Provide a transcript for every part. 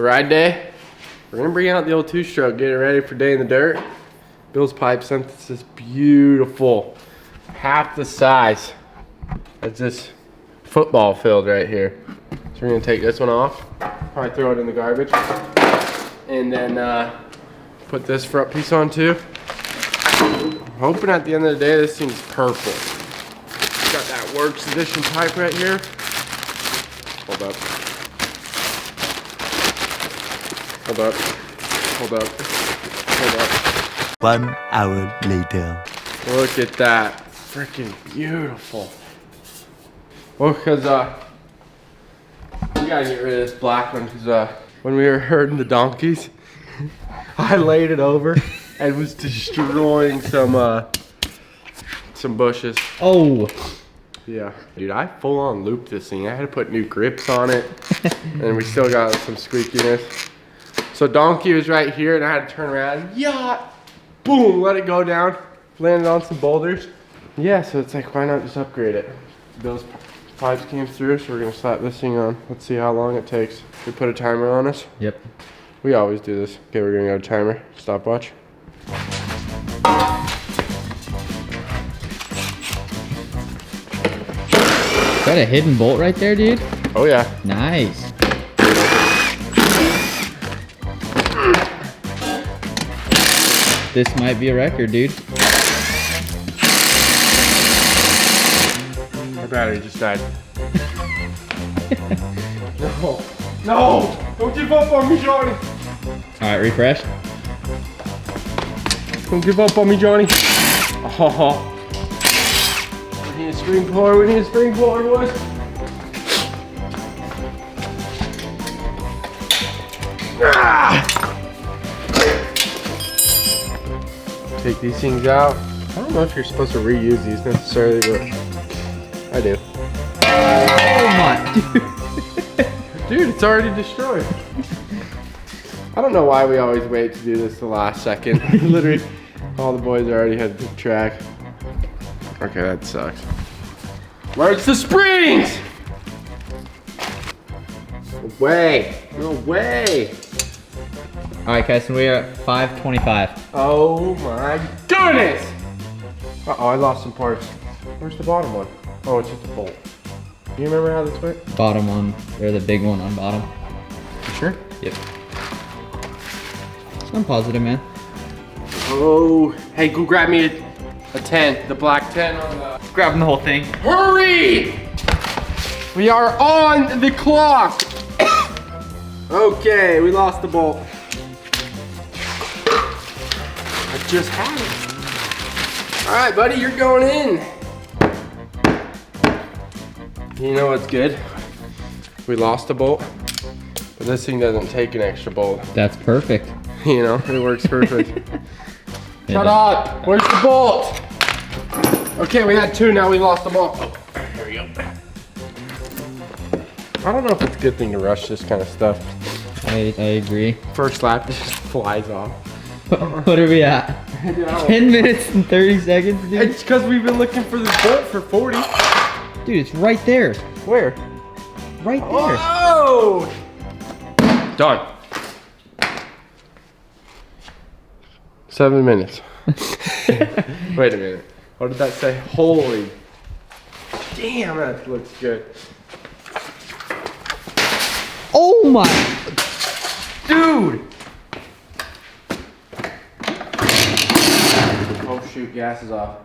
ride day. We're gonna bring out the old 2-stroke, get it ready for day in the dirt. Bill's pipe synthesis, beautiful. Half the size as this football field right here. So we're gonna take this one off, probably throw it in the garbage, and then put this front piece on too. I'm hoping at the end of the day this thing's purple. Got that Works Edition pipe right here. Hold up. Hold up. Hold up. Hold up. 1 hour later. Look at that. Freaking beautiful. Well, because we gotta get rid of this black one because when we were herding the donkeys, I laid it over and was destroying some bushes. Oh. Yeah. Dude, I full on looped this thing. I had to put new grips on it and we still got some squeakiness. So donkey was right here and I had to turn around. Yeah. Boom, let it go down. Landed on some boulders. Yeah, so it's like, why not just upgrade it? Those pipes came through, so we're gonna slap this thing on. Let's see how long it takes. We put a timer on us. Yep. We always do this. Okay, we're gonna go timer, stopwatch. Is that a hidden bolt right there, dude? Oh yeah. Nice. This might be a record, dude. Our battery just died. No, no, don't give up on me, Johnny. All right, refresh. Don't give up on me, Johnny. Oh. We need a spring puller, we need a spring puller, boys. Ah! Take these things out. I don't know if you're supposed to reuse these necessarily, but I do. Oh my, Dude, it's already destroyed. I don't know why we always wait to do this the last second. Literally, all the boys already had the track. Okay, that sucks. Where's the springs? No way. No way. All right, Kyson, we are at 525. Oh my goodness. Uh-oh, I lost some parts. Where's the bottom one? Oh, it's just a bolt. Do you remember how this went? Bottom one, or the big one on bottom. You sure? Yep. I'm positive, man. Oh, hey, go grab me a 10, the black 10 on the... Grabbing the whole thing. Hurry! We are on the clock. Okay, we lost the bolt. I just had it. All right, buddy, you're going in. You know what's good? We lost a bolt, but this thing doesn't take an extra bolt. That's perfect. You know, it works perfect. Shut up! Where's the bolt? Okay, we had 2, now we lost the bolt. Oh, here we go. I don't know if it's a good thing to rush this kind of stuff. I agree. First lap just flies off. What are we at? 10 minutes and 30 seconds, dude? It's because we've been looking for this bolt for 40. Dude, it's right there. Where? Right there. Oh! Done. 7 minutes. Wait a minute. What did that say? Holy. Damn, that looks good. Oh my. Dude! Oh shoot, gas is off.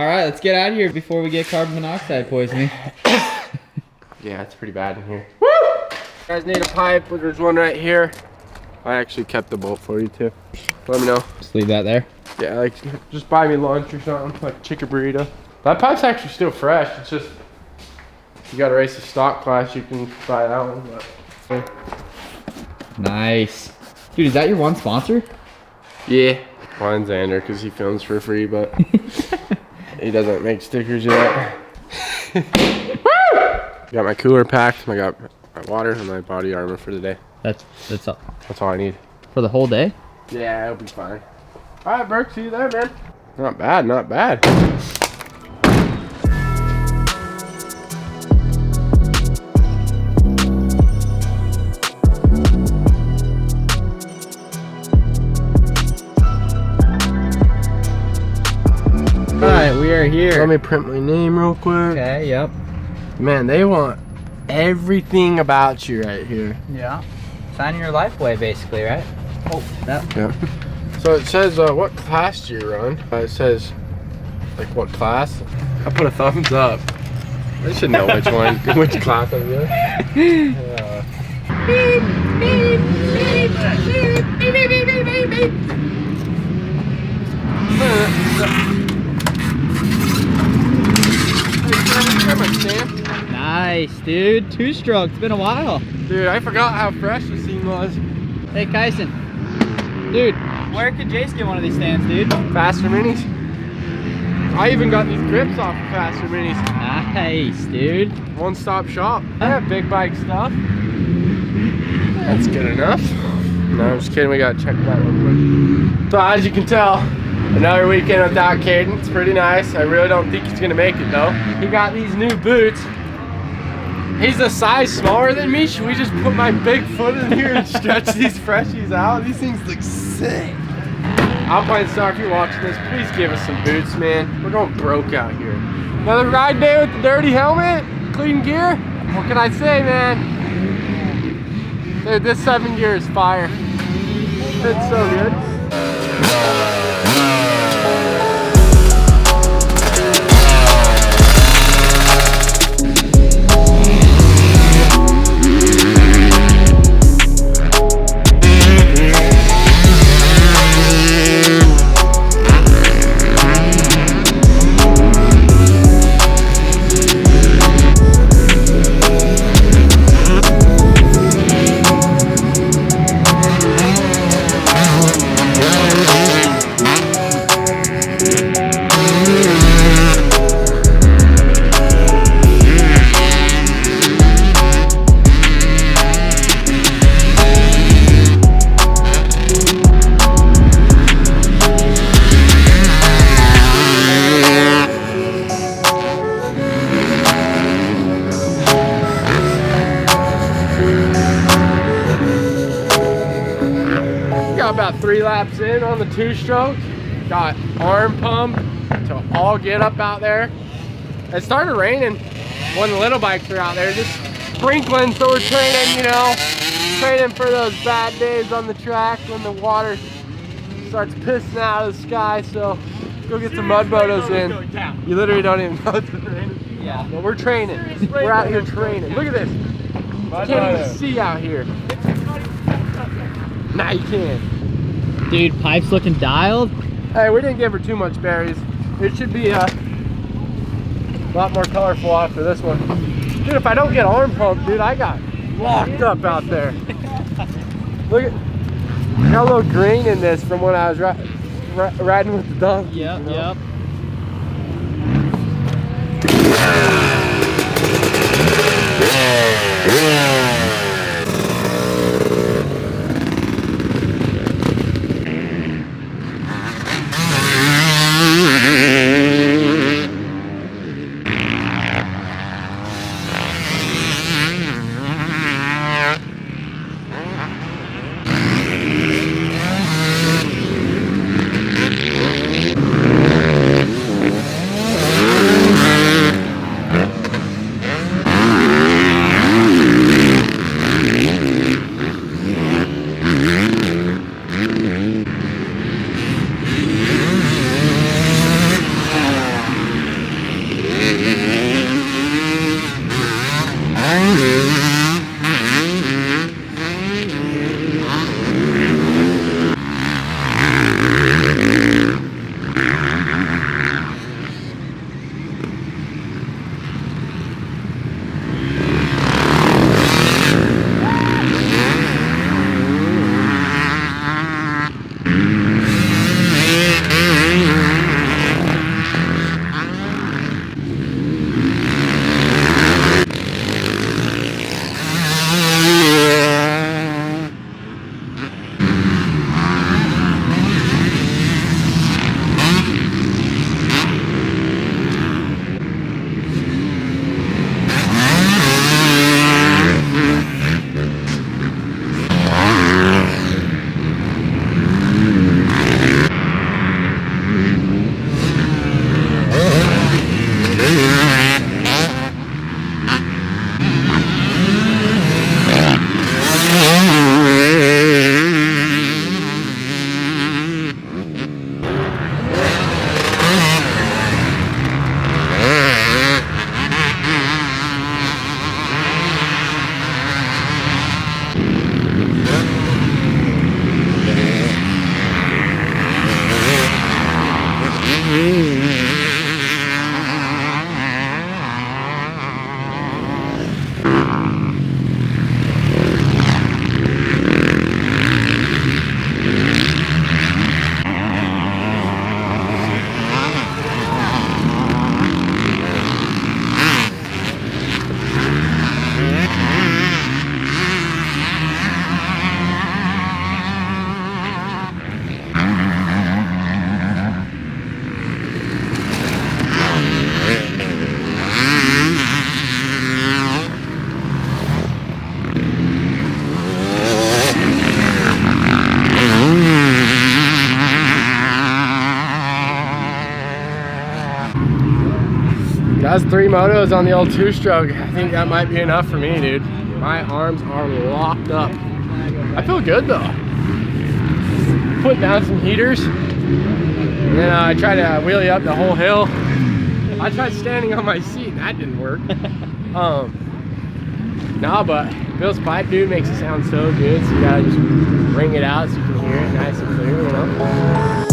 Let's get out of here before we get carbon monoxide poisoning. Yeah, it's pretty bad in here. Woo! You guys need a pipe, there's one right here. I actually kept the bolt for you too. Let me know. Just leave that there. Yeah, like just buy me lunch or something, like chicken burrito. That pipe's actually still fresh. It's just you got to race a stock class, you can buy that one. But, Nice. Dude, is that your one sponsor? yeah. Mine's Xander because he films for free, but he doesn't make stickers yet. Got my cooler packed. I got my water and my body armor for the day. That's all I need. for the whole day? Yeah, it'll be fine. All right, Burke, see you there, man. Not bad, not bad. Alright, we are here. Let me print my name real quick. Okay, yep. Man, they want everything about you right here. Yeah. Signing your life away, basically, right? Oh, that. Yeah. So it says, what class do you run? It says, like, what class? I put a thumbs up. I should know which one, which class I'm in. Nice, dude. 2-stroke. It's been a while. Dude, I forgot how fresh the scene was. Hey, Kyson. Dude, where could Jace get one of these stands, dude? Faster Minis. I even got these grips off of Faster Minis. Nice, dude. One-stop shop. I have big bike stuff. That's good enough. No, I'm just kidding. We gotta check that real quick. So as you can tell, another weekend without Caden. It's pretty nice. I really don't think he's gonna make it though. He got these new boots. He's a size smaller than me. Should we just put my big foot in here and stretch these freshies out? These things look sick. Alpine Star, if you're watching this, please give us some boots, man. We're going broke out here. Another ride day with the dirty helmet, clean gear. What can I say, man? Dude, this 7 gear is fire. It's so good. About 3 laps in on the 2-stroke. Got arm pump to all get up out there. It started raining when the little bikes were out there, just sprinkling, so we're training, you know, training for those bad days on the track when the water starts pissing out of the sky. So let's go get some mud motos in. You literally don't even know it's raining. Yeah. But we're training. We're out here training. Look at this. You can't even see out here. Now you can. Dude, pipe's looking dialed. Hey, we didn't give her too much berries. It should be a lot more colorful after this one. Dude, if I don't get arm pump, dude, I got locked up out there. Look at got a little green in this from when I was riding with the donkey. Yep, you know? yep. That's 3 motos on the old 2-stroke. I think that might be enough for me, dude. My arms are locked up. I feel good though. Putting down some heaters. And then I tried to wheelie up the whole hill. I tried standing on my seat and that didn't work. Nah, but Bill's pipe, dude, makes it sound so good. So you gotta just bring it out so you can hear it nice and clear, you know?